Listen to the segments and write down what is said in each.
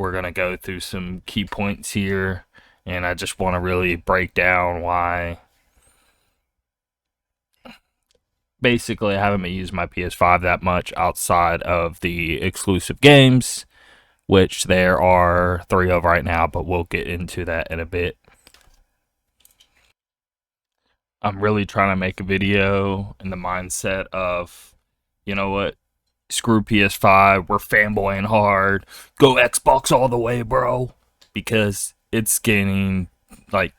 we're going to go through some key points here, and I just want to really break down why. Basically, I haven't been using my PS5 that much outside of the exclusive games, which there are 3 of right now, but we'll get into that in a bit. I'm really trying to make a video in the mindset of, you know what, screw PS5, we're fanboying hard, go Xbox all the way, bro, because it's getting, like,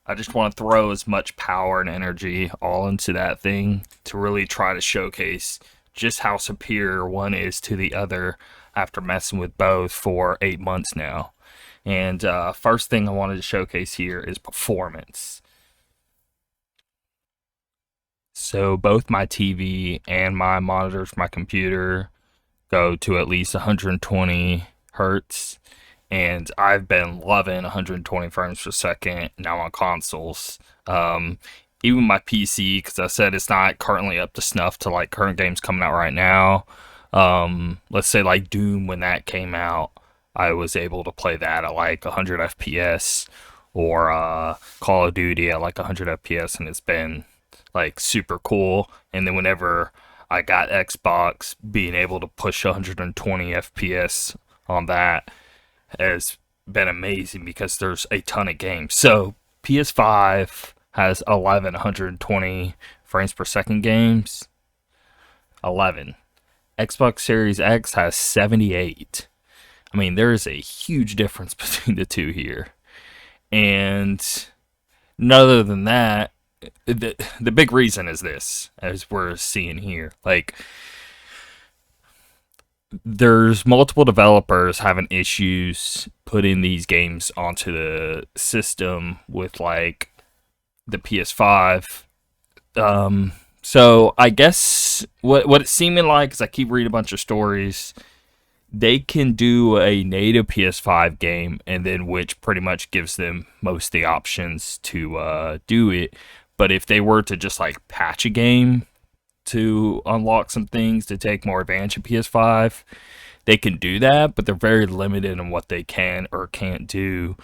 I just want to throw as much power and energy all into that thing to really try to showcase just how superior one is to the other after messing with both for 8 months now. And first thing I wanted to showcase here is performance. So both my TV and my monitors, my computer, go to at least 120 hertz, and I've been loving 120 frames per second now on consoles. Even my PC, because I said it's not currently up to snuff to like current games coming out right now. Let's say like Doom, when that came out, I was able to play that at like 100 FPS, or Call of Duty at like 100 FPS, and it's been like super cool. And then whenever I got Xbox, being able to push 120 FPS on that has been amazing because there's a ton of games. So PS5 has 11 120 frames per second games. 11. Xbox Series X has 78. I mean, there is a huge difference between the two here. And other than that, the big reason is this, as we're seeing here. Like, there's multiple developers having issues putting these games onto the system with like the PS5. So I guess what it's seeming like is, I keep reading a bunch of stories, they can do a native PS5 game, and then which pretty much gives them most of the options to do it. But if they were to just like patch a game to unlock some things to take more advantage of PS5, they can do that, but they're very limited in what they can or can't do.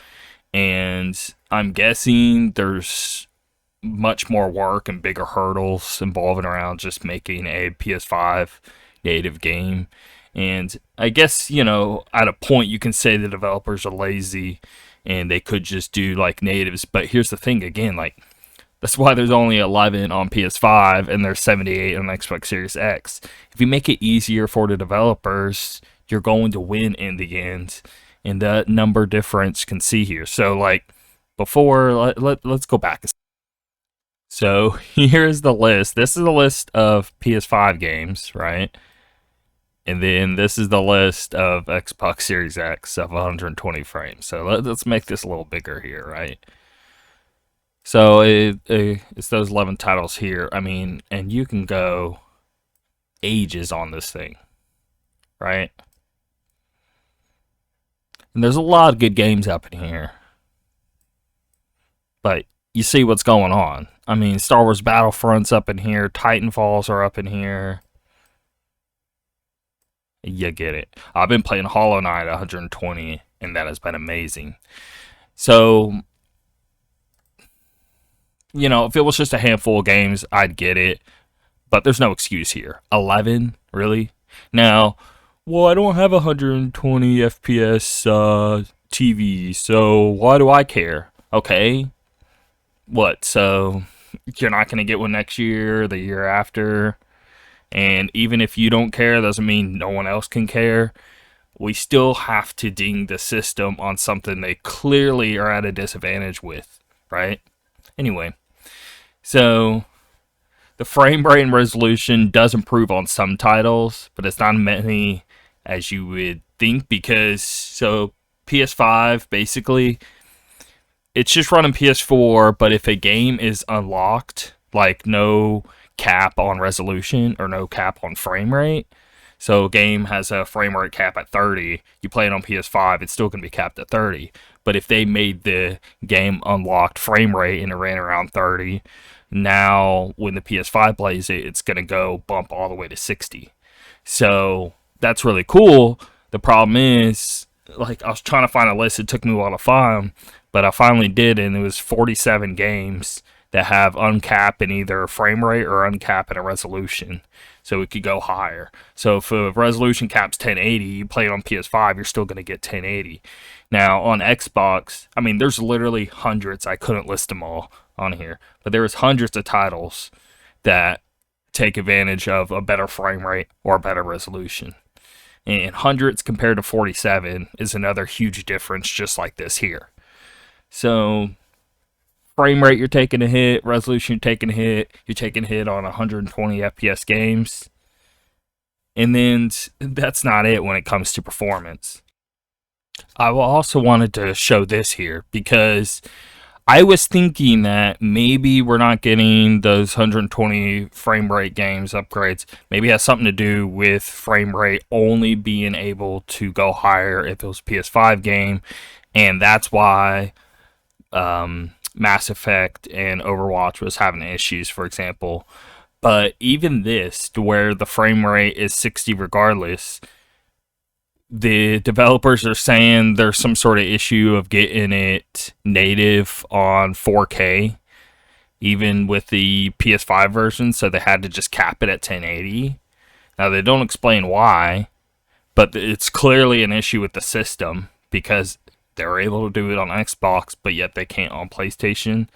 And I'm guessing there's much more work and bigger hurdles involving around just making a PS5 native game. And I guess, you know, at a point you can say the developers are lazy and they could just do like natives. But here's the thing again, like, that's why there's only 11 on PS5 and there's 78 on Xbox Series X. If you make it easier for the developers, you're going to win in the end. And that number difference can see here. So, like, before, let's go back. So, here's the list. This is a list of PS5 games, right? And then this is the list of Xbox Series X of 120 frames. So, let's make this a little bigger here, right? So it's those 11 titles here. I mean, and you can go ages on this thing, right? And there's a lot of good games up in here. But you see what's going on. I mean, Star Wars Battlefront's up in here. Titanfalls are up in here. You get it. I've been playing Hollow Knight at 120, and that has been amazing. So, you know, if it was just a handful of games, I'd get it. But there's no excuse here. 11? Really? Now, well, I don't have 120 FPS TV, so why do I care? Okay. What, so you're not going to get one next year, the year after? And even if you don't care, doesn't mean no one else can care. We still have to ding the system on something they clearly are at a disadvantage with, right? Anyway, so the frame rate and resolution does improve on some titles, but it's not many as you would think, because so PS5 basically, it's just running PS4, but if a game is unlocked, like no cap on resolution or no cap on frame rate, so a game has a frame rate cap at 30, you play it on PS5, it's still going to be capped at 30. But if they made the game unlocked frame rate and it ran around 30, now when the PS5 plays it, it's going to go bump all the way to 60. So that's really cool. The problem is like I was trying to find a list. It took me a while to find, but I finally did, and it was 47 games that have uncap in either frame rate or uncap in a resolution, so it could go higher. So if a resolution cap's 1080, you play it on PS5, you're still going to get 1080. Now on Xbox, I mean, there's literally hundreds. I couldn't list them all on here, but there's hundreds of titles that take advantage of a better frame rate or a better resolution. And hundreds compared to 47 is another huge difference, just like this here. So frame rate, you're taking a hit. Resolution, you're taking a hit. You're taking a hit on 120 FPS games. And then that's not it when it comes to performance. I also wanted to show this here because I was thinking that maybe we're not getting those 120 frame rate games upgrades. Maybe it has something to do with frame rate only being able to go higher if it was a PS5 game. And that's why Mass Effect and Overwatch was having issues, for example. But even this, to where the frame rate is 60 regardless, the developers are saying there's some sort of issue of getting it native on 4K, even with the PS5 version, so they had to just cap it at 1080. Now, they don't explain why, but it's clearly an issue with the system because they're able to do it on Xbox, but yet they can't on PlayStation.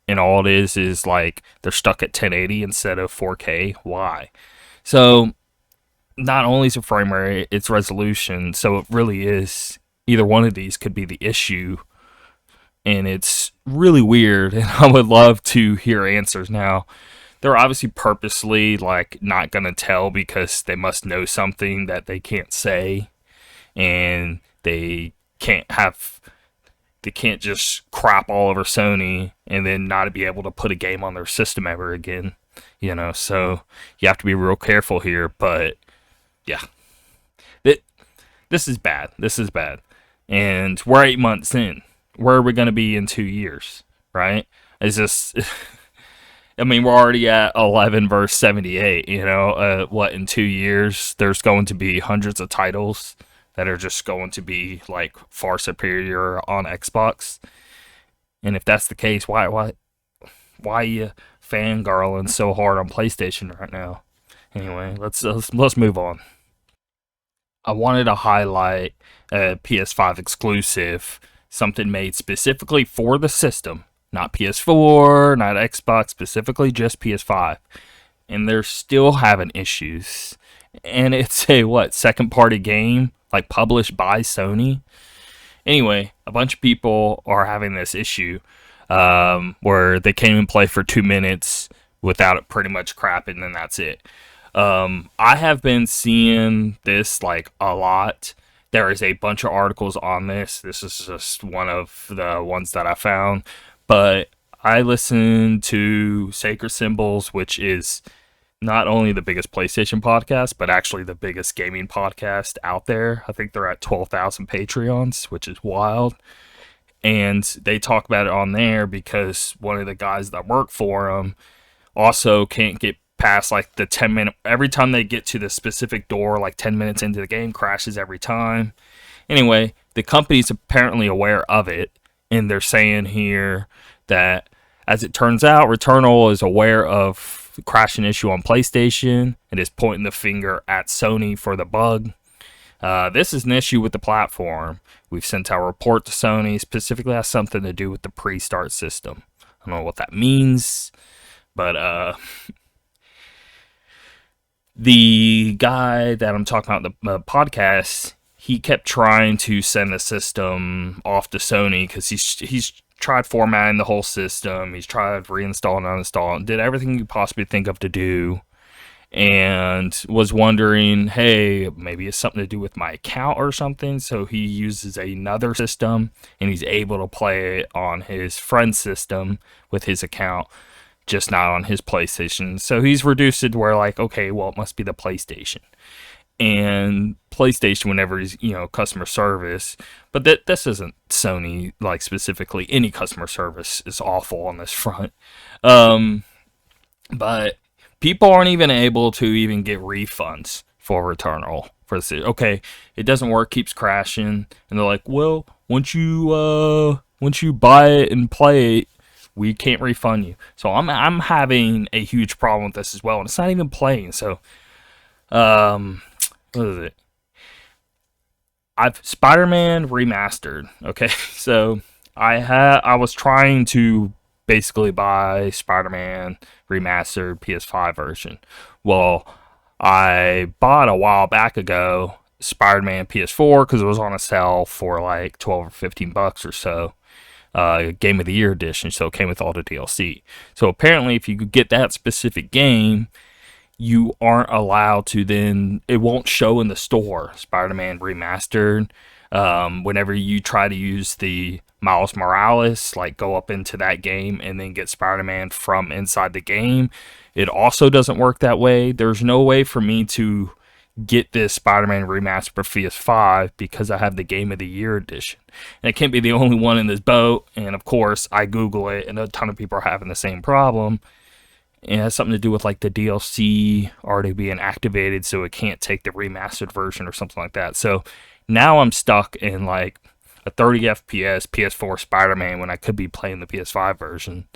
And all it is like they're stuck at 1080 instead of 4K. Why? So not only is it frame rate, it's resolution. So it really is either one of these could be the issue. And it's really weird. And I would love to hear answers now. They're obviously purposely like not going to tell because they must know something that they can't say. And they can't just crap all over Sony and then not be able to put a game on their system ever again. So you have to be real careful here. But yeah, this is bad. This is bad. And we're 8 months in. Where are we going to be in 2 years, right? Is this... I mean, we're already at 11 verse 78, in 2 years, there's going to be hundreds of titles that are just going to be, like, far superior on Xbox. And if that's the case, why are you fangirling so hard on PlayStation right now? Anyway, let's move on. I wanted to highlight a PS5 exclusive, something made specifically for the system, not PS4, not Xbox, specifically just PS5. And they're still having issues. And it's a second party game, like published by Sony. Anyway, a bunch of people are having this issue where they can't even play for 2 minutes without it pretty much crapping, and that's it. I have been seeing this like a lot. There is a bunch of articles on this. This is just one of the ones that I found. But I listen to Sacred Symbols, which is not only the biggest PlayStation podcast, but actually the biggest gaming podcast out there. I think they're at 12,000 Patreons, which is wild. And they talk about it on there because one of the guys that work for them also can't get past like the 10-minute. Every time they get to the specific door, like 10 minutes into the game, crashes every time. Anyway, the company's apparently aware of it, and they're saying here that, as it turns out, Returnal is aware of the crashing issue on PlayStation and is pointing the finger at Sony for the bug. This is an issue with the platform. We've sent our report to Sony. Specifically has something to do with the pre-start system. I don't know what that means, but the guy that I'm talking about the podcast, he kept trying to send the system off to Sony because he's tried formatting the whole system. He's tried reinstalling and uninstalling, did everything you possibly think of to do, and was wondering, hey, maybe it's something to do with my account or something. So he uses another system, and he's able to play it on his friend's system with his account, just not on his PlayStation. So he's reduced it to where, like, okay, well, it must be the PlayStation. And PlayStation, whenever he's, customer service, but this isn't Sony, like, specifically. Any customer service is awful on this front. But people aren't even able to even get refunds for Returnal for the okay, it doesn't work, keeps crashing, and they're like, well, once you buy it and play it, we can't refund you. So I'm having a huge problem with this as well, and it's not even playing. So what is it? I've Spider-Man remastered. Okay, so I was trying to basically buy Spider-Man remastered PS5 version. Well, I bought a while back ago Spider-Man PS4 because it was on a sale for like 12 or $15 or so. Game of the Year edition, so it came with all the DLC. So apparently, if you could get that specific game, you aren't allowed to then it won't show in the store Spider-Man remastered. Whenever you try to use the Miles Morales, like go up into that game and then get Spider-Man from inside the game, it also doesn't work that way. There's no way for me to get this Spider-Man remastered for PS5 because I have the Game of the Year edition. And I can't be the only one in this boat. And of course, I Google it, and a ton of people are having the same problem. And it has something to do with like the DLC already being activated, so it can't take the remastered version or something like that. So now I'm stuck in like a 30 FPS PS4 Spider-Man when I could be playing the PS5 version.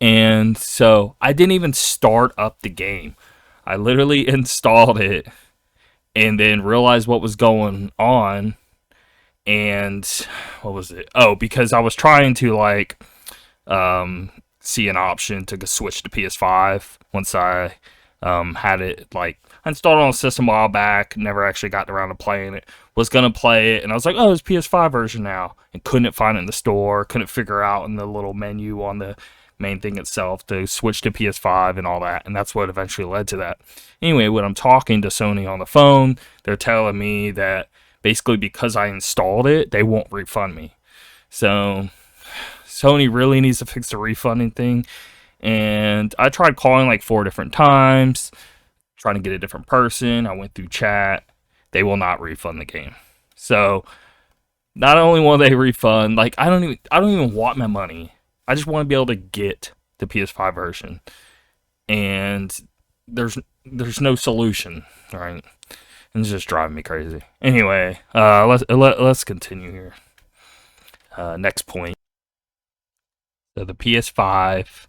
And so I didn't even start up the game. I literally installed it and then realized what was going on. And what was it? Oh, because I was trying to like see an option to switch to PS5 once I had it like I installed it on the system a while back, never actually got around to playing it. Was gonna play it, and I was like, oh, it's PS5 version now, and couldn't find it in the store, couldn't figure out in the little menu on the main thing itself to switch to PS5 and all that, and that's what eventually led to that. Anyway, when I'm talking to Sony on the phone, they're telling me that basically because I installed it, they won't refund me. So Sony really needs to fix the refunding thing. And I tried calling like 4 different times, trying to get a different person. I went through chat. They will not refund the game. So not only will they refund, like I don't even want my money. I just want to be able to get the PS5 version. And there's no solution, right? And it's just driving me crazy. Anyway, let's continue here. Next point. So the PS5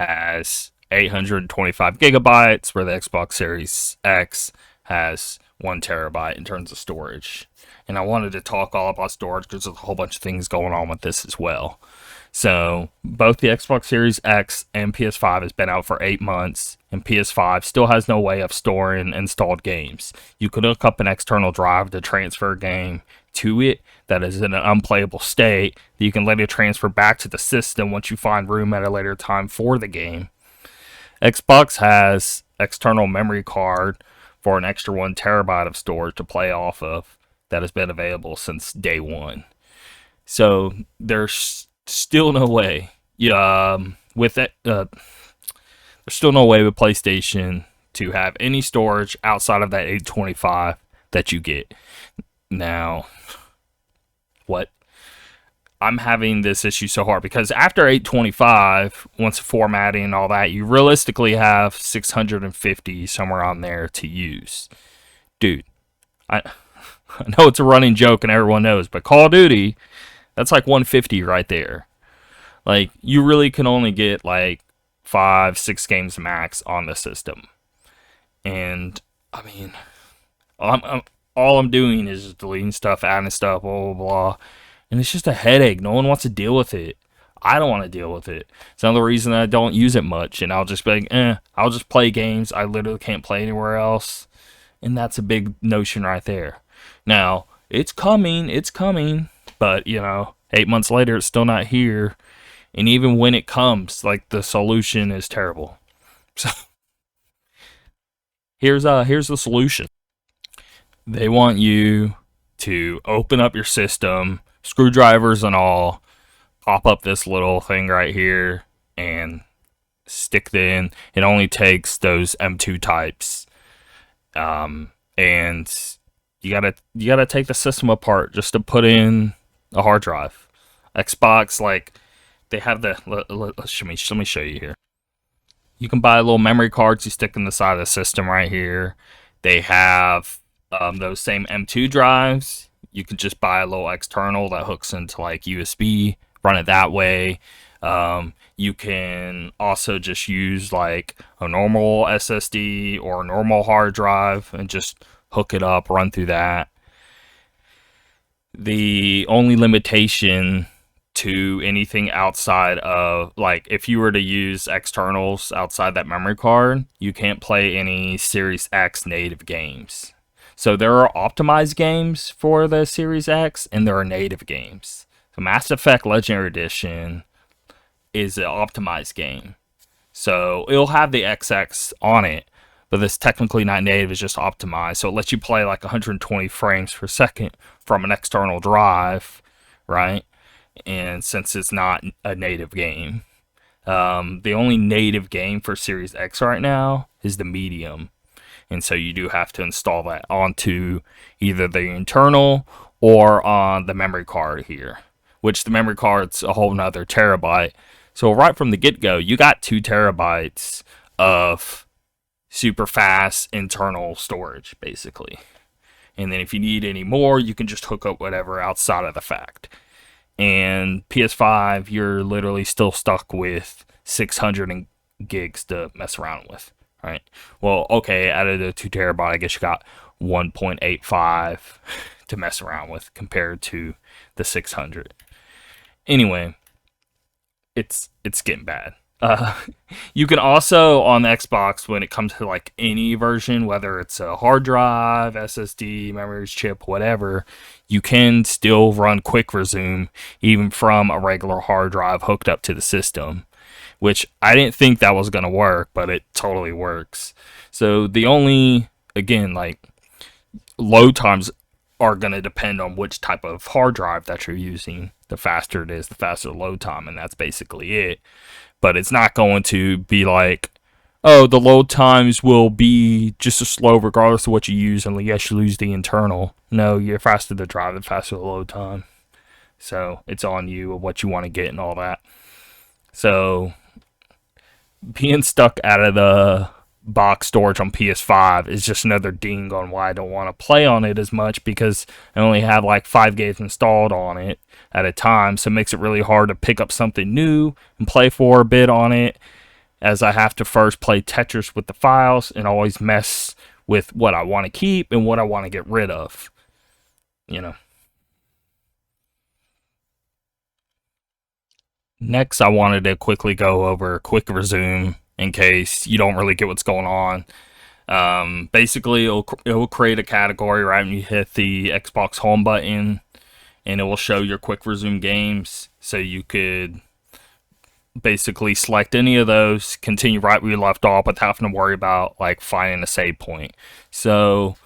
has 825 gigabytes, where the Xbox Series X has 1 terabyte in terms of storage. And I wanted to talk all about storage because there's a whole bunch of things going on with this as well. So both the Xbox Series X and PS5 has been out for 8 months, and PS5 still has no way of storing installed games. You could hook up an external drive to transfer a game to it that is in an unplayable state that you can later transfer back to the system once you find room at a later time for the game. Xbox has external memory card for an extra 1 terabyte of storage to play off of that has been available since day one. So there's still no way with it. There's still no way with PlayStation to have any storage outside of that 825 that you get. Now, what? I'm having this issue so hard because after 825, once formatting and all that, you realistically have 650 somewhere on there to use. Dude, I know it's a running joke and everyone knows, but Call of Duty, that's like 150 right there. Like, you really can only get like 5-6 games max on the system. And, I mean, all I'm doing is just deleting stuff, adding stuff, blah, blah, blah. And it's just a headache. No one wants to deal with it. I don't want to deal with it. It's another reason I don't use it much. And I'll just be like, I'll just play games I literally can't play anywhere else. And that's a big notion right there. Now, it's coming. But, 8 months later, it's still not here. And even when it comes, like, the solution is terrible. So, here's the solution. They want you to open up your system, screwdrivers and all, pop up this little thing right here, and stick it in. It only takes those M2 types, and you gotta take the system apart just to put in a hard drive. Xbox, like, they have the let me show you here. You can buy little memory cards you stick in the side of the system right here. They have Those same M2 drives, you can just buy a little external that hooks into like USB, run it that way. You can also just use like a normal SSD or a normal hard drive and just hook it up, run through that. The only limitation to anything outside of, like, if you were to use externals outside that memory card, you can't play any Series X native games. So there are optimized games for the Series X and there are native games. So Mass Effect Legendary Edition is an optimized game. So it'll have the XX on it, but it's technically not native, it's just optimized. So it lets you play like 120 frames per second from an external drive, right? And since it's not a native game, the only native game for Series X right now is the Medium. And so you do have to install that onto either the internal or on the memory card here, which the memory card's a whole nother terabyte. So right from the get-go, you got 2 terabytes of super fast internal storage, basically. And then if you need any more, you can just hook up whatever outside of the fact. And PS5, you're literally still stuck with 600 gigs to mess around with, right? Well, okay, out of the 2 terabyte, I guess you got 1.85 to mess around with compared to the 600. Anyway, it's getting bad. Uh, you can also on the Xbox, when it comes to like any version, whether it's a hard drive, SSD, memory chip, whatever, you can still run quick resume even from a regular hard drive hooked up to the system, which I didn't think that was going to work, but it totally works. So the only, again, like, load times are going to depend on which type of hard drive that you're using. The faster it is, the faster the load time, and that's basically it. But it's not going to be like, oh, the load times will be just as slow regardless of what you use, and yes, you lose the internal. No, you're faster the drive, the faster the load time. So it's on you of what you want to get and all that. So being stuck out of the box storage on PS5 is just another ding on why I don't want to play on it as much, because I only have like 5 games installed on it at a time, so it makes it really hard to pick up something new and play for a bit on it, as I have to first play Tetris with the files and always mess with what I want to keep and what I want to get rid of, you know. Next, I wanted to quickly go over quick resume in case you don't really get what's going on. Basically, it will create a category right when you hit the Xbox home button, and it will show your quick resume games. So you could basically select any of those, continue right where you left off without having to worry about like finding a save point. So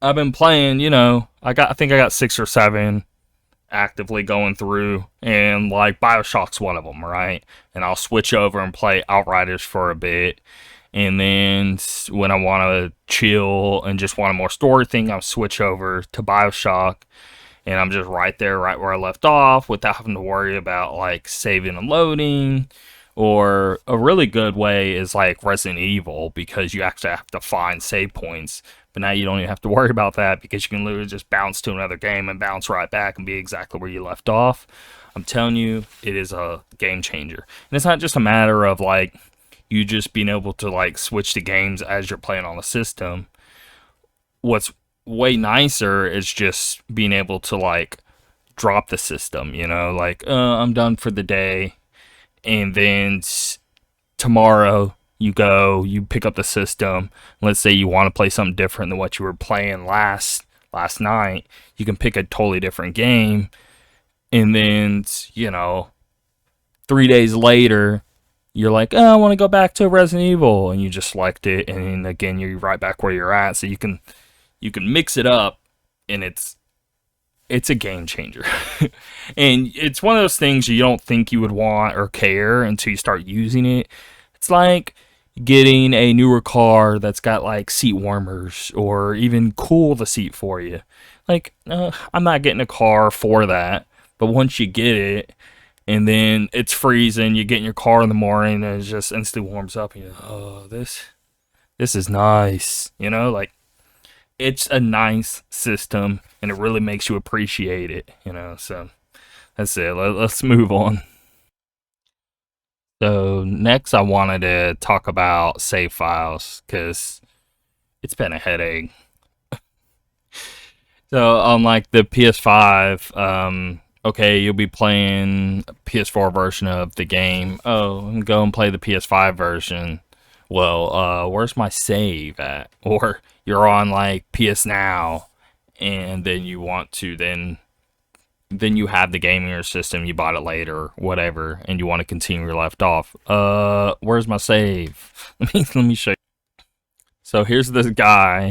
I've been playing, I think I got 6 or 7 actively going through, and like Bioshock's one of them, right? And I'll switch over and play Outriders for a bit, and then when I want to chill and just want a more story thing, I'll switch over to Bioshock, and I'm just right there, right where I left off, without having to worry about like saving and loading. Or a really good way is like Resident Evil, because you actually have to find save points. But now you don't even have to worry about that, because you can literally just bounce to another game and bounce right back and be exactly where you left off. I'm telling you, it is a game changer. And it's not just a matter of like you just being able to like switch the games as you're playing on the system. What's way nicer is just being able to like drop the system, like, I'm done for the day, and then tomorrow you pick up the system. Let's say you want to play something different than what you were playing last night. You can pick a totally different game, and then 3 days later you're like, oh, I want to go back to Resident Evil, and you just select it, and again you're right back where you're at. So you can mix it up, and it's a game changer. And it's one of those things you don't think you would want or care until you start using it. It's like getting a newer car that's got like seat warmers, or even cool the seat for you. Like, I'm not getting a car for that, but once you get it, and then it's freezing, you get in your car in the morning and it just instantly warms up, and you're like, oh, this is nice, like, it's a nice system, and it really makes you appreciate it. So that's it. Let's move on. So next, I wanted to talk about save files because it's been a headache. So on like the PS5, okay, you'll be playing a PS4 version of the game. Oh, go and play the PS5 version. Well, where's my save at? Or you're on like PS Now, and then you want to then you have the game in your system. You bought it later, whatever, and you want to continue where you left off. Where's my save? Let me show you. So here's this guy,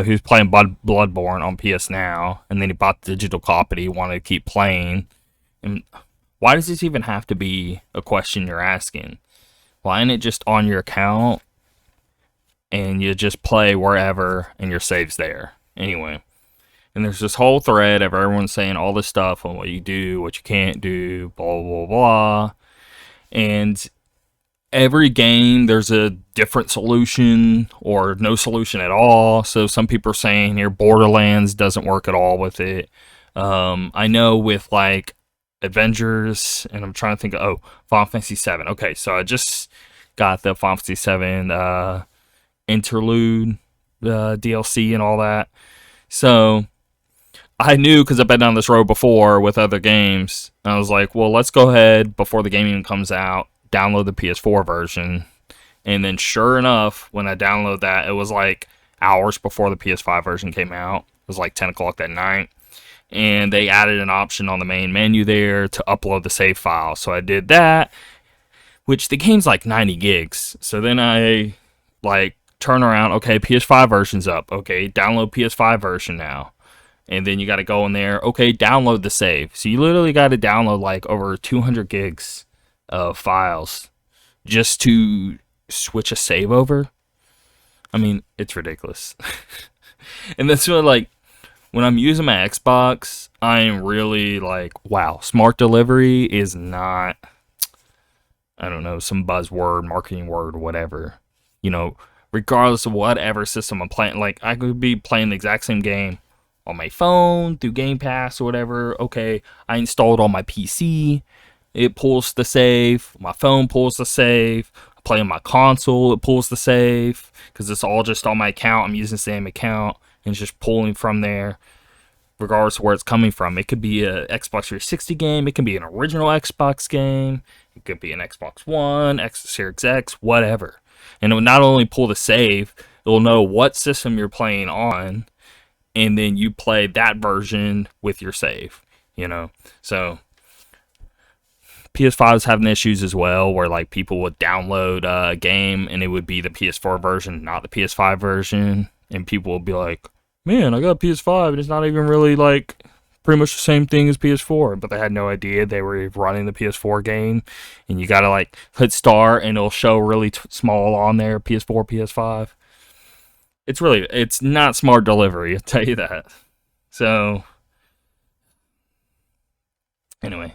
who's playing Bloodborne on PS Now, and then he bought the digital copy. He wanted to keep playing. And why does this even have to be a question you're asking? Why isn't it just on your account, and you just play wherever, and your save's there? Anyway, and there's this whole thread of everyone saying all this stuff on what you do, what you can't do, blah, blah, blah. And every game there's a different solution or no solution at all. So some people are saying here Borderlands doesn't work at all with it. I know with like Avengers, and I'm trying to think of Final Fantasy 7. Okay, so I just got the Final Fantasy 7 interlude DLC and all that. So I knew because I've been down this road before with other games. I was like, well, let's go ahead before the game even comes out, download the PS4 version. And then sure enough, when I download that, it was like hours before the PS5 version came out. It was like 10 o'clock that night. And they added an option on the main menu there to upload the save file. So I did that, which the game's like 90 gigs. So then I like turn around, okay, PS5 version's up. Okay, download PS5 version now. And then you got to go in there, okay, download the save. So you literally got to download like over 200 gigs of files just to switch a save over. I mean, it's ridiculous. And that's what, like, when I'm using my Xbox, I am really like, wow, smart delivery is not, I don't know, some buzzword, marketing word, whatever. Regardless of whatever system I'm playing, like, I could be playing the exact same game on my phone through Game Pass or whatever. Okay, I installed on my PC. It pulls the save. My phone pulls the save. I play on my console. It pulls the save because it's all just on my account. I'm using the same account and it's just pulling from there, regardless of where it's coming from. It could be a Xbox 360 game. It can be an original Xbox game. It could be an Xbox One, Series X, whatever. And it will not only pull the save, it will know what system you're playing on, and then you play that version with your save, So PS5 is having issues as well, where like people would download a game and it would be the PS4 version, not the PS5 version, and people would be like, "Man, I got a PS5 and it's not even really like pretty much the same thing as PS4." But they had no idea they were running the PS4 game, and you gotta like hit start and it'll show really small on there, PS4, PS5. It's not smart delivery, I'll tell you that. So anyway,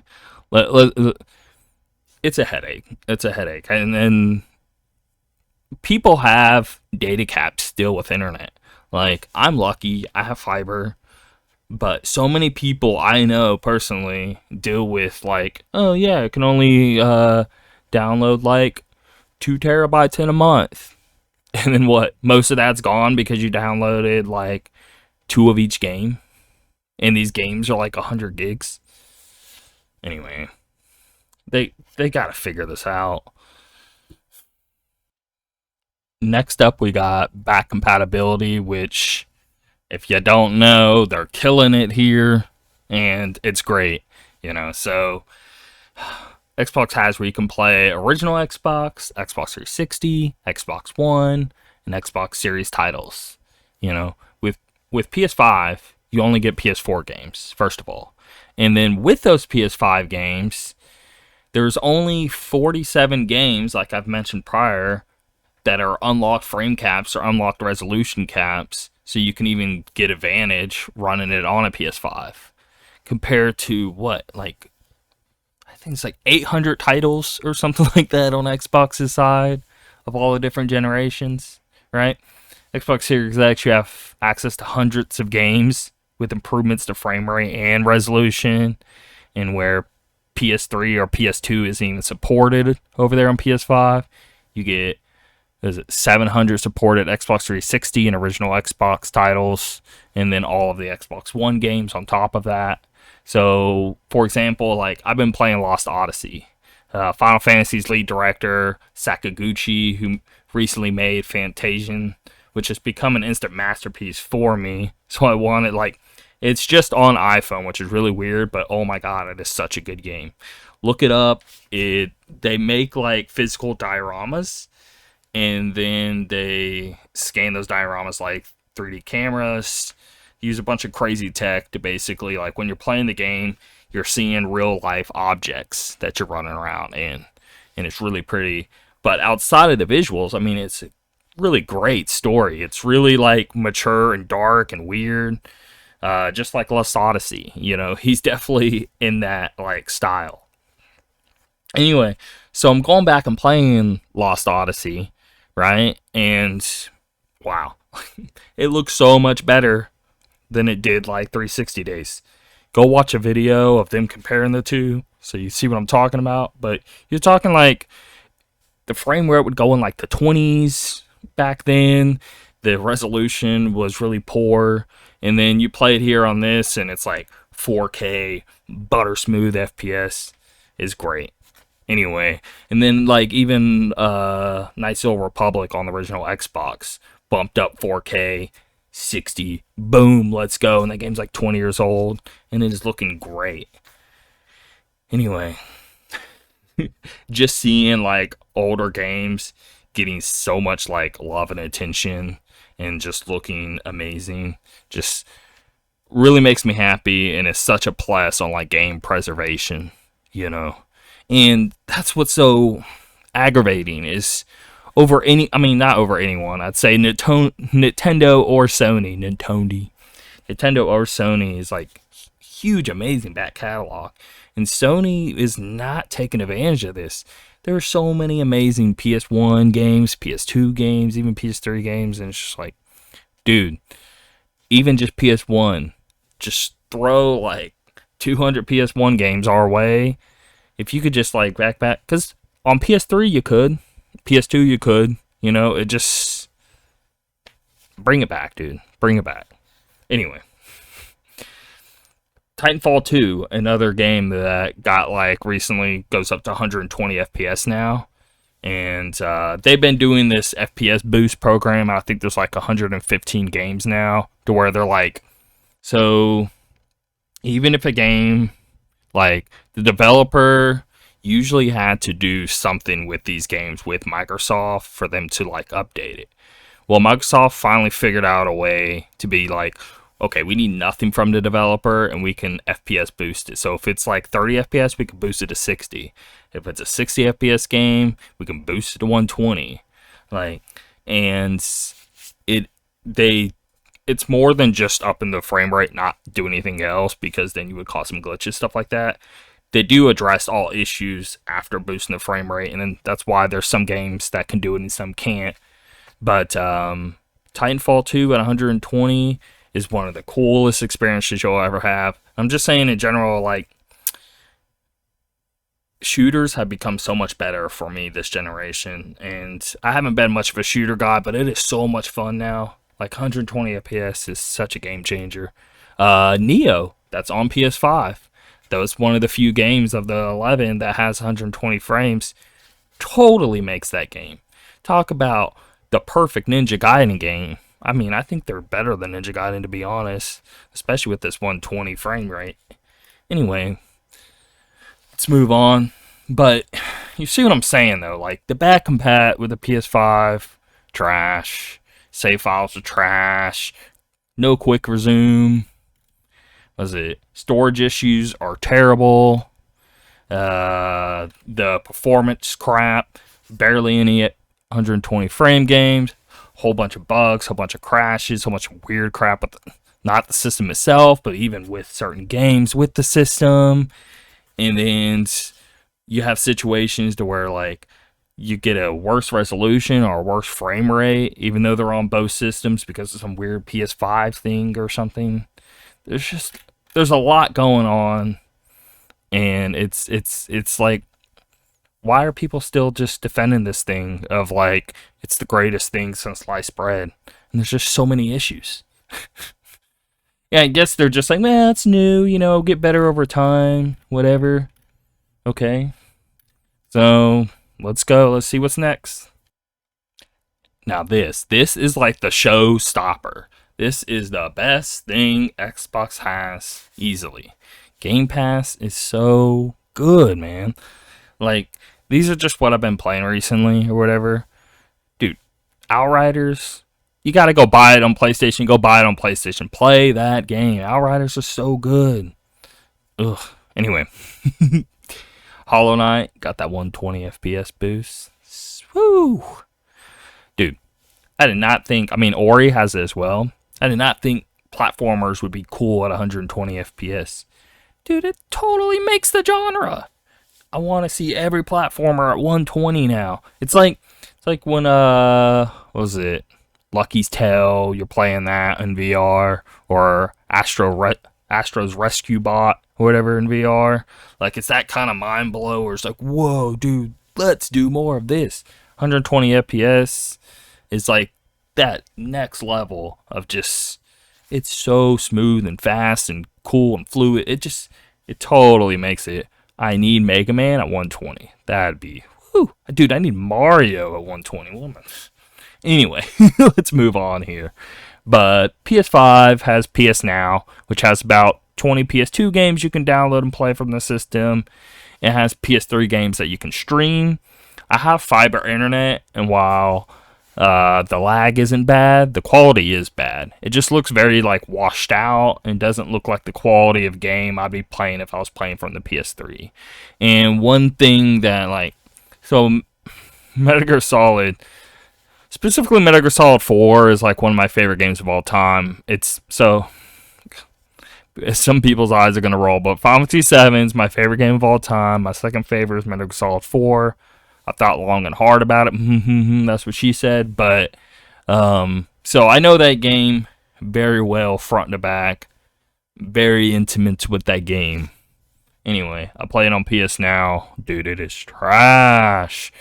it's a headache. It's a headache. And then people have data caps still with internet. Like, I'm lucky, I have fiber, but so many people I know personally deal with like, oh yeah, I can only download like 2 terabytes in a month. And then what? Most of that's gone because you downloaded like 2 of each game. And these games are like 100 gigs. Anyway, they got to figure this out. Next up, we got back compatibility, which, if you don't know, they're killing it here. And it's great, So Xbox has where you can play original Xbox, Xbox 360, Xbox One, and Xbox Series titles. With PS5, you only get PS4 games, first of all. And then with those PS5 games, there's only 47 games, like I've mentioned prior, that are unlocked frame caps or unlocked resolution caps, so you can even get advantage running it on a PS5. Compared to what, like, I think it's like 800 titles or something like that on Xbox's side of all the different generations, right? Xbox Series X, you have access to hundreds of games with improvements to frame rate and resolution, and where PS3 or PS2 isn't even supported over there on PS5, you get, is it 700 supported Xbox 360 and original Xbox titles, and then all of the Xbox One games on top of that. So, for example, like I've been playing Lost Odyssey. Final Fantasy's lead director Sakaguchi, who recently made Fantasian, which has become an instant masterpiece for me. So I wanted, like, it's just on iPhone, which is really weird, but oh my god, it is such a good game. Look it up. They make like physical dioramas, and then they scan those dioramas like 3D cameras. Use a bunch of crazy tech to basically, like, when you're playing the game, you're seeing real life objects that you're running around in, and it's really pretty. But outside of the visuals, I mean, it's a really great story. It's really like mature and dark and weird, just like Lost Odyssey. You know, he's definitely in that like style. Anyway, so I'm going back and playing Lost Odyssey, right? And wow, it looks so much better than it did like 360 days. Go watch a video of them comparing the two so you see what I'm talking about. But you're talking like the frame rate would go in like the 20s back then. The resolution was really poor. And then you play it here on this and it's like 4K, butter smooth FPS is great. Anyway, and then like even Knights of the Old Republic on the original Xbox bumped up 4K, 60, boom, let's go. And that game's like 20 years old and it is looking great. Anyway, just seeing like older games getting so much like love and attention and just looking amazing just really makes me happy, and it's such a plus on like game preservation, you know. And that's what's so aggravating is over any, I mean, not over anyone. I'd say Nintendo or Sony. Nintendo or Sony is like huge, amazing back catalog. And Sony is not taking advantage of this. There are so many amazing PS1 games, PS2 games, even PS3 games. And it's just like, dude, even just PS1, just throw like 200 PS1 games our way. If you could just like back, because on PS3 you could, PS2 you could, you know, it just, bring it back, dude. Bring it back. Anyway, Titanfall 2, another game that got like recently goes up to 120 FPS now. And they've been doing this FPS boost program. I think there's like 115 games now to where they're like, so even if a game, like the developer usually had to do something with these games with Microsoft for them to like update it. Well, Microsoft finally figured out a way to be like, okay, we need nothing from the developer and we can FPS boost it. So if it's like 30 FPS, we can boost it to 60. If it's a 60 FPS game, we can boost it to 120. Like, and it's more than just upping the frame rate, not do anything else, because then you would cause some glitches, stuff like that. They do address all issues after boosting the frame rate, and then that's why there's some games that can do it and some can't. But Titanfall 2 at 120 is one of the coolest experiences you'll ever have. I'm just saying in general, like, shooters have become so much better for me this generation, and I haven't been much of a shooter guy, but it is so much fun now. Like 120 FPS is such a game changer. Neo, that's on PS5. That was one of the few games of the 11 that has 120 frames. Totally makes that game. Talk about the perfect Ninja Gaiden game. I mean, I think they're better than Ninja Gaiden, to be honest, especially with this 120 frame rate. Anyway, let's move on. But you see what I'm saying, though. Like, the back compat with the PS5, trash. Save files are trash. No quick resume. Was it? Storage issues are terrible. The performance crap. Barely any 120 frame games. Whole bunch of bugs, whole bunch of crashes, whole bunch of weird crap with not the system itself, but even with certain games with the system. And then you have situations to where, like, you get a worse resolution or a worse frame rate, even though they're on both systems because of some weird PS5 thing or something. There's a lot going on, and it's like, why are people still just defending this thing of like it's the greatest thing since sliced bread? And there's just so many issues. Yeah, I guess they're just like, man, it's new, get better over time, whatever. Okay. So let's go. Let's see what's next. Now this is like the showstopper. This is the best thing Xbox has easily. Game Pass is so good, man. Like, these are just what I've been playing recently or whatever. Dude, Outriders, you gotta go buy it on PlayStation. Go buy it on PlayStation. Play that game. Outriders are so good. Ugh. Anyway. Hollow Knight got that 120 FPS boost. Woo! Dude, I did not think, Ori has it as well. I did not think platformers would be cool at 120 FPS. Dude, it totally makes the genre. I want to see every platformer at 120 now. It's like when what was it? Lucky's Tale, you're playing that in VR, or Astro's Rescue Bot or whatever in VR. Like, it's that kind of mind blower. It's like, whoa, dude, let's do more of this. 120 FPS is like that next level of just, it's so smooth and fast and cool and fluid. It totally makes it. I need Mega Man at 120. That'd be, whew. Dude, I need Mario at 120. Anyway, let's move on here. But PS5 has PS Now, which has about 20 PS2 games you can download and play from the system. It has PS3 games that you can stream. I have fiber internet, and while the lag isn't bad, the quality is bad. It just looks very like washed out and doesn't look like the quality of game I'd be playing if I was playing from the PS3. And one thing that Metal Gear Solid, specifically Metal Gear Solid 4, is like one of my favorite games of all time. It's so, some people's eyes are gonna roll, but Final Fantasy 7 is my favorite game of all time. My second favorite is Metal Gear Solid 4. I thought long and hard about it. That's what she said. But so I know that game very well, front to back. Very intimate with that game. Anyway, I play it on PS Now. Dude, it is trash.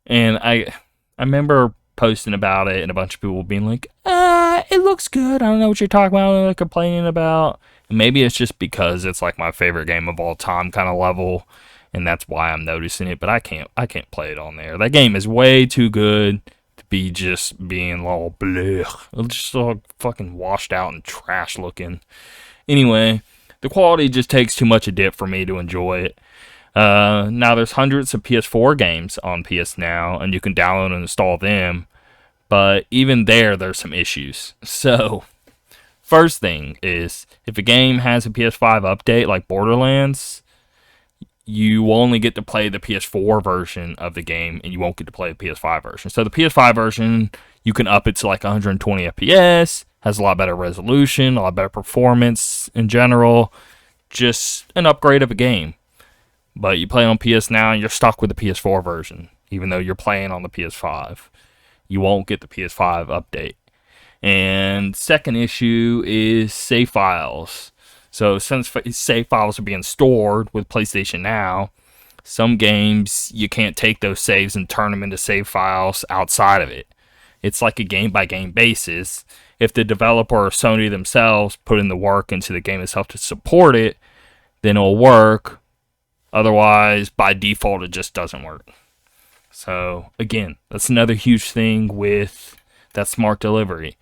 And I remember posting about it and a bunch of people being like, it looks good. I don't know what you're talking about, or complaining about. And maybe it's just because it's like my favorite game of all time kind of level, and that's why I'm noticing it. But I can't play it on there. That game is way too good to be just being all bleh. It's just all fucking washed out and trash looking. Anyway, the quality just takes too much a dip for me to enjoy it. Now there's hundreds of PS4 games on PS Now, and you can download and install them. But even there's some issues. So, first thing is, if a game has a PS5 update like Borderlands, you will only get to play the PS4 version of the game, and you won't get to play the PS5 version. So the PS5 version, you can up it to like 120 FPS, has a lot better resolution, a lot better performance in general, just an upgrade of a game. But you play on PS Now, and you're stuck with the PS4 version, even though you're playing on the PS5. You won't get the PS5 update. And second issue is save files. So since save files are being stored with PlayStation Now, some games you can't take those saves and turn them into save files outside of it. It's like a game-by-game basis. If the developer or Sony themselves put in the work into the game itself to support it, then it'll work. Otherwise, by default, it just doesn't work. So, again, that's another huge thing with that smart delivery.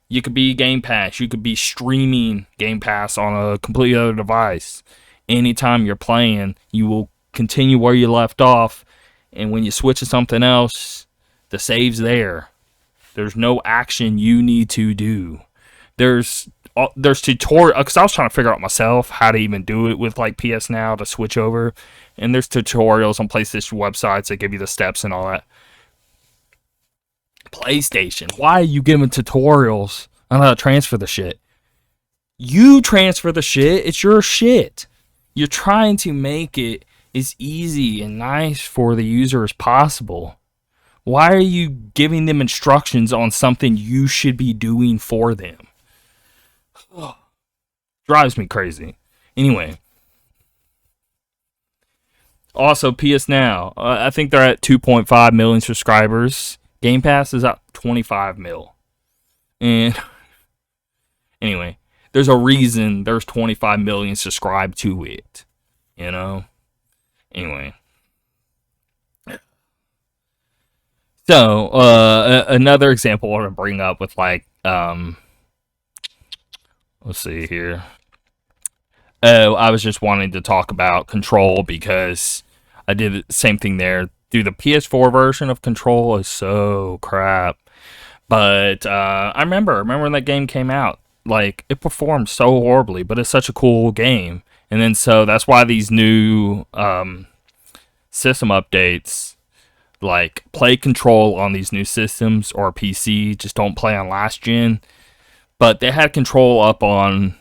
You could be Game Pass. You could be streaming Game Pass on a completely other device. Anytime you're playing, you will continue where you left off. And when you switch to something else, the save's there. There's no action you need to do. There's tutorial, because I was trying to figure out myself how to even do it with like PS Now to switch over, and there's tutorials on PlayStation websites that give you the steps and all that. PlayStation, why are you giving tutorials on how to transfer the shit? You transfer the shit. It's your shit. You're trying to make it as easy and nice for the user as possible. Why are you giving them instructions on something you should be doing for them? Drives me crazy. Anyway, also PS Now. I think they're at 2.5 million subscribers. Game Pass is at 25 mil. And anyway, there's a reason there's 25 million subscribed to it. You know? Anyway. So, another example I want to bring up with like, let's see here. Oh, I was just wanting to talk about Control because I did the same thing there. Dude, the PS4 version of Control is so crap. But I remember when that game came out, like it performed so horribly, but it's such a cool game. And then so that's why these new system updates, like play Control on these new systems or PC, just don't play on last gen. But they had Control up on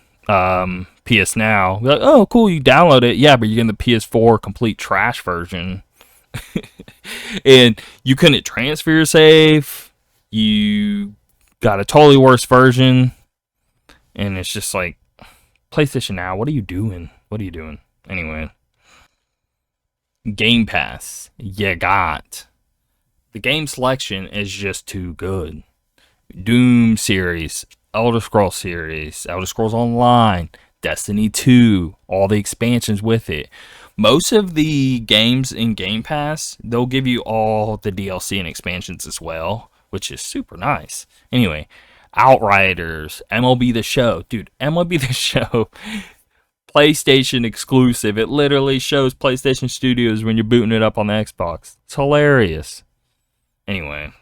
PS Now. We're like, oh, cool, you download it. Yeah, but you're getting the PS4 complete trash version. And you couldn't transfer your save. You got a totally worse version. And it's just like, PlayStation Now, what are you doing? What are you doing? Anyway. Game Pass. You got. The game selection is just too good. Doom series, Elder Scrolls series, Elder Scrolls Online, Destiny 2, all the expansions with it. Most of the games in Game Pass, they'll give you all the DLC and expansions as well, which is super nice. Anyway, Outriders, MLB The Show. Dude, MLB The Show, PlayStation exclusive. It literally shows PlayStation Studios when you're booting it up on the Xbox. It's hilarious. Anyway,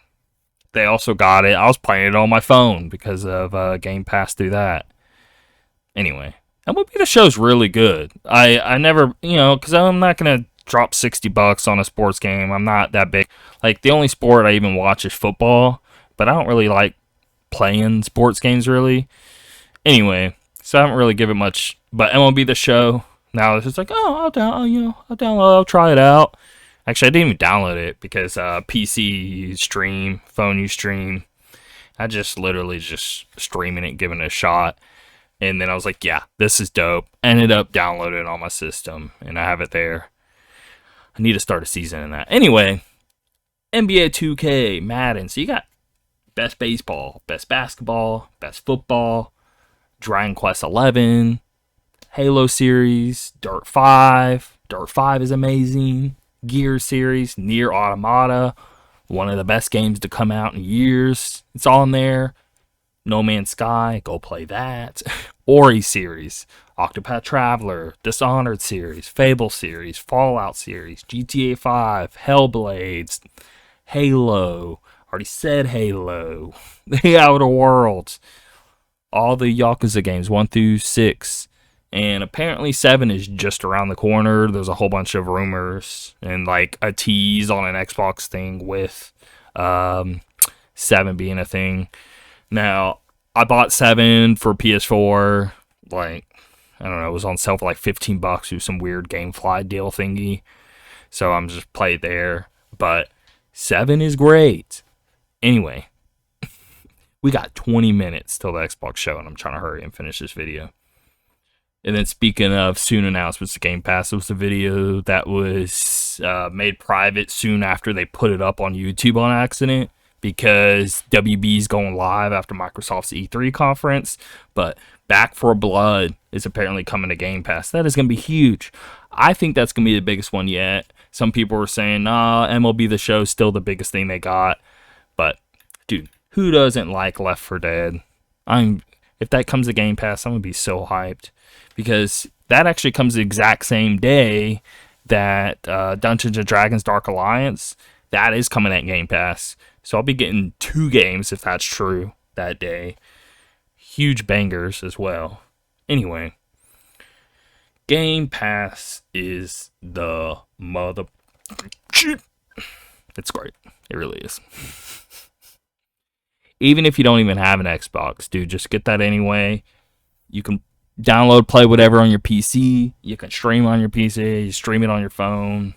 they also got it. I was playing it on my phone because of Game Pass through that. Anyway, MLB The Show's really good. I never, because I'm not going to drop $60 on a sports game. I'm not that big. Like, the only sport I even watch is football, but I don't really like playing sports games, really. Anyway, so I haven't really given it much. But MLB The Show, now it's just like, I'll download, I'll try it out. Actually, I didn't even download it because PC you stream, phone you stream. I just literally just streaming it, giving it a shot. And then I was like, yeah, this is dope. Ended up downloading it on my system, and I have it there. I need to start a season in that. Anyway, NBA 2K, Madden. So you got best baseball, best basketball, best football, Dragon Quest 11, Halo series, Dirt 5. Dirt 5 is amazing. Gear series, Nier Automata, one of the best games to come out in years. It's all in there. No Man's Sky, go play that. Ori series, Octopath Traveler, Dishonored series, Fable series, Fallout series, GTA 5, Hellblades, Halo. Already said Halo. The Outer Worlds. All the Yakuza games, 1 through 6. And apparently 7 is just around the corner. There's a whole bunch of rumors and like a tease on an Xbox thing with 7 being a thing. Now, I bought 7 for PS4. Like, I don't know, it was on sale for like $15 through some weird GameFly deal thingy. So I'm just played there. But 7 is great. Anyway, we got 20 minutes till the Xbox show, and I'm trying to hurry and finish this video. And then speaking of soon announcements to Game Pass, it was a video that was made private soon after they put it up on YouTube on accident because WB's going live after Microsoft's E3 conference. But Back for Blood is apparently coming to Game Pass. That is going to be huge. I think that's going to be the biggest one yet. Some people were saying, nah, MLB The Show is still the biggest thing they got. But, dude, who doesn't like Left 4 Dead? If that comes to Game Pass, I'm going to be so hyped. Because that actually comes the exact same day that Dungeons & Dragons Dark Alliance, that is coming at Game Pass. So I'll be getting 2 games, if that's true, that day. Huge bangers as well. Anyway, Game Pass is the mother... It's great. It really is. Even if you don't even have an Xbox, dude, just get that anyway. You can download, play whatever on your PC. You can stream on your PC, you stream it on your phone.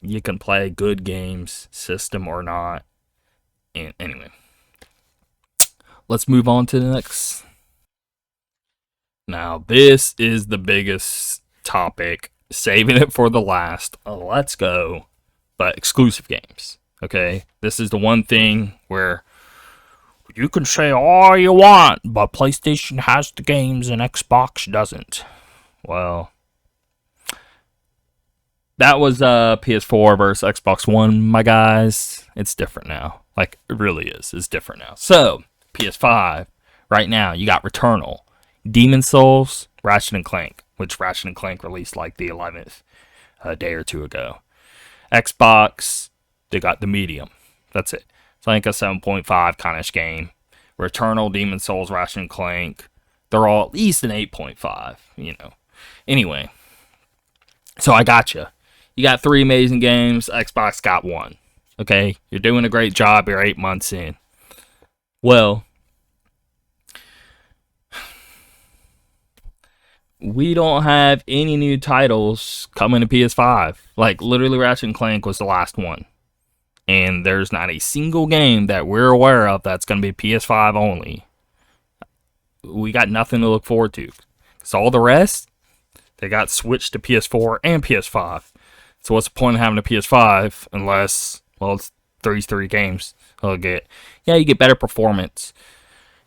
You can play good games, system or not. And anyway, let's move on to the next. Now, this is the biggest topic, saving it for the last. Let's go. But exclusive games. Okay? This is the one thing where you can say all you want, but PlayStation has the games and Xbox doesn't. Well, that was PS4 versus Xbox One, my guys. It's different now. Like, it really is. It's different now. So, PS5, right now, you got Returnal, Demon Souls, Ratchet and Clank, which Ratchet and Clank released like the 11th, a day or two ago. Xbox, they got the medium. That's it. It's like a 7.5 kind of game. Returnal, Demon Souls, Ratchet and Clank, they're all at least an 8.5, you know. Anyway, so I got you. You got 3 amazing games. Xbox got 1. Okay, you're doing a great job. You're 8 months in. Well, we don't have any new titles coming to PS5. Like, literally, Ratchet and Clank was the last one. And there's not a single game that we're aware of that's going to be PS5 only. We got nothing to look forward to. Because all the rest, they got switched to PS4 and PS5. So what's the point of having a PS5 unless, well, it's 3 games you'll get. Yeah, you get better performance.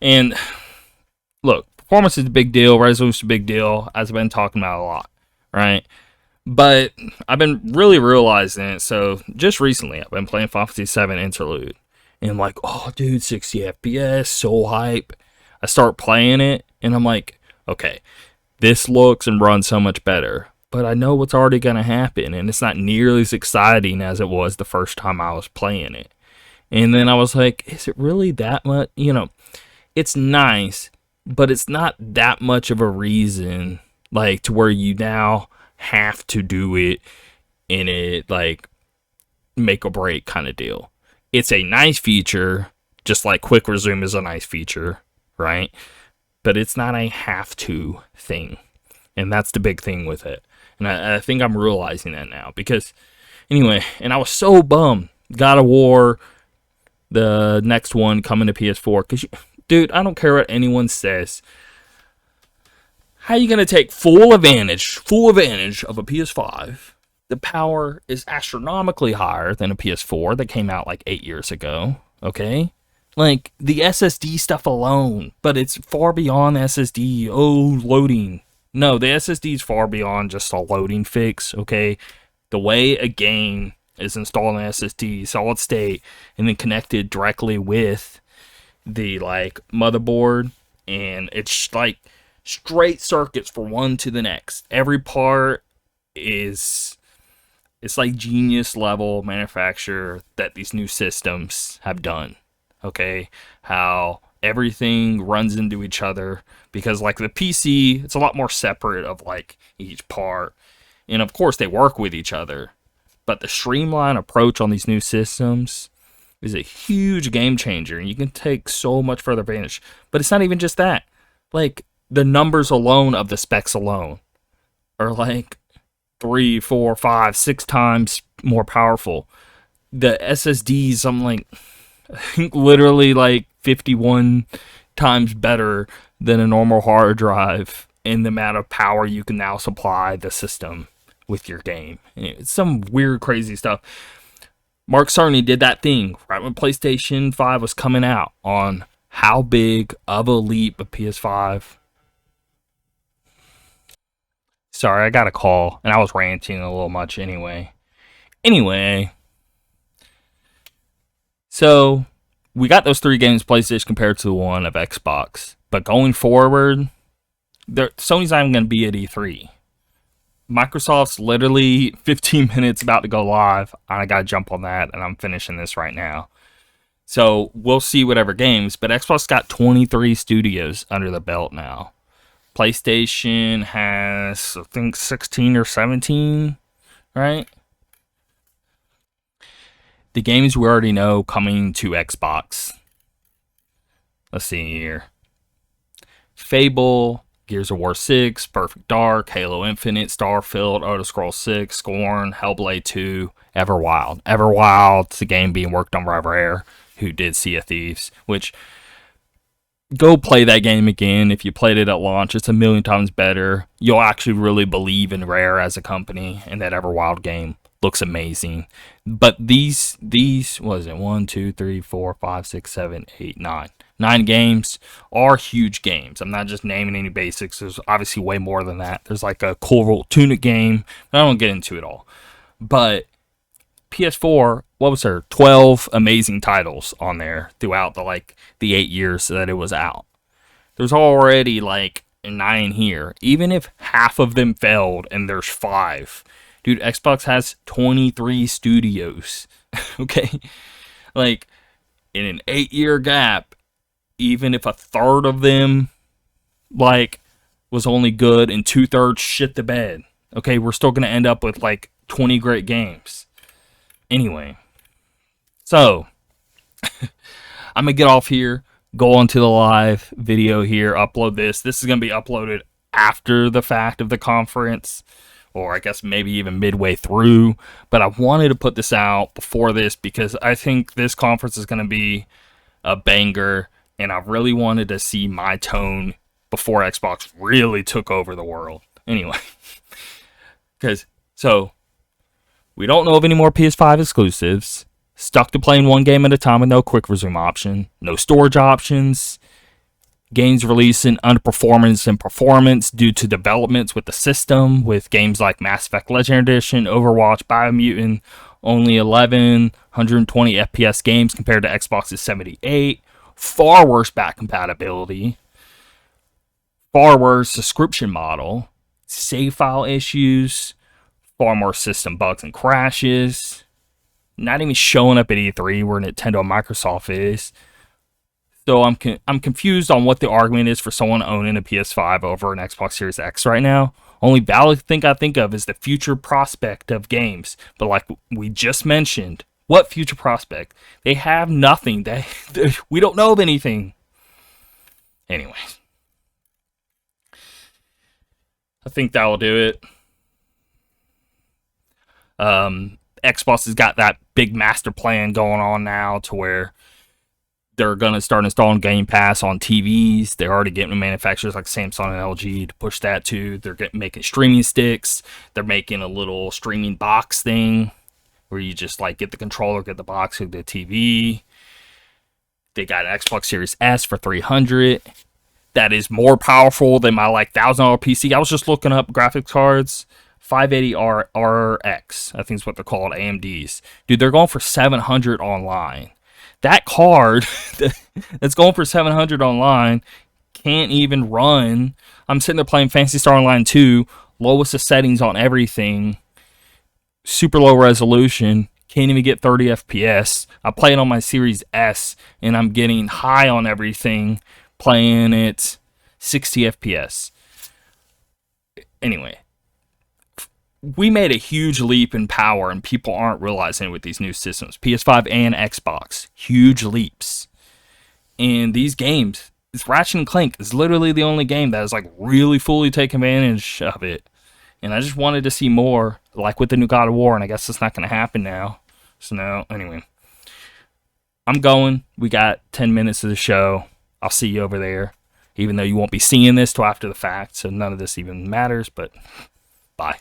And look, performance is a big deal. Resolution is a big deal, as I've been talking about a lot, right? But I've been really realizing it. So just recently, I've been playing Final Fantasy VII Interlude. And I'm like, oh, dude, 60 FPS, so hype. I start playing it, and I'm like, okay, this looks and runs so much better. But I know what's already going to happen, and it's not nearly as exciting as it was the first time I was playing it. And then I was like, is it really that much? You know, it's nice, but it's not that much of a reason, like, to where you now have to do it in a, like, make or break kind of deal. It's a nice feature, just like Quick Resume is a nice feature, right? But it's not a have to thing. And that's the big thing with it. And I think I'm realizing that now. Because, anyway, and I was so bummed. God of War, the next one coming to PS4. Because, dude, I don't care what anyone says. How are you going to take full advantage of a PS5? The power is astronomically higher than a PS4 that came out like 8 years ago. Okay? Like, the SSD stuff alone. But it's far beyond SSD. Oh, loading. No, the SSD is far beyond just a loading fix, okay? The way a game is installed on SSD, solid state, and then connected directly with the, like, motherboard, and it's, like, straight circuits from one to the next. Every part is, it's like genius level manufacture that these new systems have done, okay? How everything runs into each other, because like the PC, it's a lot more separate of like each part, and of course they work with each other, but the streamlined approach on these new systems is a huge game changer, and you can take so much further advantage. But it's not even just that. Like, the numbers alone of the specs alone are like 3, 4, 5, 6 times more powerful. The SSDs, I'm like, I think literally like 51 times better than a normal hard drive in the amount of power you can now supply the system with your game. It's some weird, crazy stuff. Mark Cerny did that thing right when PlayStation 5 was coming out on how big of a leap a PS5. Sorry, I got a call, and I was ranting a little much anyway. So we got those 3 games PlayStation compared to the one of Xbox. But going forward, Sony's not even going to be at E3. Microsoft's literally 15 minutes about to go live. I got to jump on that, and I'm finishing this right now. So we'll see whatever games. But Xbox got 23 studios under the belt now. PlayStation has, I think, 16 or 17, right? The games we already know coming to Xbox. Let's see here. Fable Gears of War 6, Perfect Dark, Halo Infinite, Starfield, Elder Scrolls 6, Scorn, Hellblade 2, Everwild. Everwild's a game being worked on by Rare, who did Sea of Thieves, which, go play that game again. If you played it at launch, it's a million times better. You'll actually really believe in Rare as a company, and that Everwild game looks amazing. But these was it 1, 2, 3, 4, 5, 6, 7, 8, 9. 9 games are huge games. I'm not just naming any basics. There's obviously way more than that. There's like a cool Tunic game. I don't get into it all. But PS4, what was there? 12 amazing titles on there throughout the 8 years that it was out. There's already like 9 here. Even if half of them failed and there's 5. Dude, Xbox has 23 studios. Okay? Like, in an 8-year gap, even if a third of them, like, was only good and 2/3 shit the bed, okay, we're still going to end up with, like, 20 great games. Anyway. So, I'm going to get off here, go on to the live video here, upload this. This is going to be uploaded after the fact of the conference, or I guess maybe even midway through. But I wanted to put this out before this because I think this conference is going to be a banger, and I really wanted to see my tone before Xbox really took over the world. Anyway, so we don't know of any more PS5 exclusives. Stuck to playing one game at a time with no quick resume option, no storage options. Games releasing underperformance and performance due to developments with the system, with games like Mass Effect Legendary Edition, Overwatch, Biomutant, only 120 FPS games compared to Xbox's 78. Far worse back compatibility. Far worse subscription model. Save file issues. Far more system bugs and crashes. Not even showing up at E3 where Nintendo and Microsoft is. So I'm confused on what the argument is for someone owning a PS5 over an Xbox Series X right now. Only valid thing I think of is the future prospect of games. But like we just mentioned, what future prospect? They have nothing. We don't know of anything. Anyway, I think that will do it. Xbox has got that big master plan going on now to where they're going to start installing Game Pass on TVs. They're already getting manufacturers like Samsung and LG to push that too. They're making streaming sticks. They're making a little streaming box thing where you just like get the controller, get the box, hook the TV. They got an Xbox Series S for $300. That is more powerful than my like $1,000 PC. I was just looking up graphics cards. 580 RX, I think is what they're called, AMDs. Dude, they're going for $700 online. That card that's going for $700 online can't even run. I'm sitting there playing Phantasy Star Online 2, lowest of settings on everything, super low resolution, can't even get 30 FPS. I play it on my Series S, and I'm getting high on everything, playing it 60 FPS. Anyway, we made a huge leap in power, and people aren't realizing it with these new systems. PS5 and Xbox. Huge leaps. And these games, it's Ratchet & Clank is literally the only game that has like really fully taken advantage of it. And I just wanted to see more, like with the new God of War, and I guess it's not going to happen now. So no, anyway. I'm going. We got 10 minutes of the show. I'll see you over there. Even though you won't be seeing this till after the fact, so none of this even matters, but bye.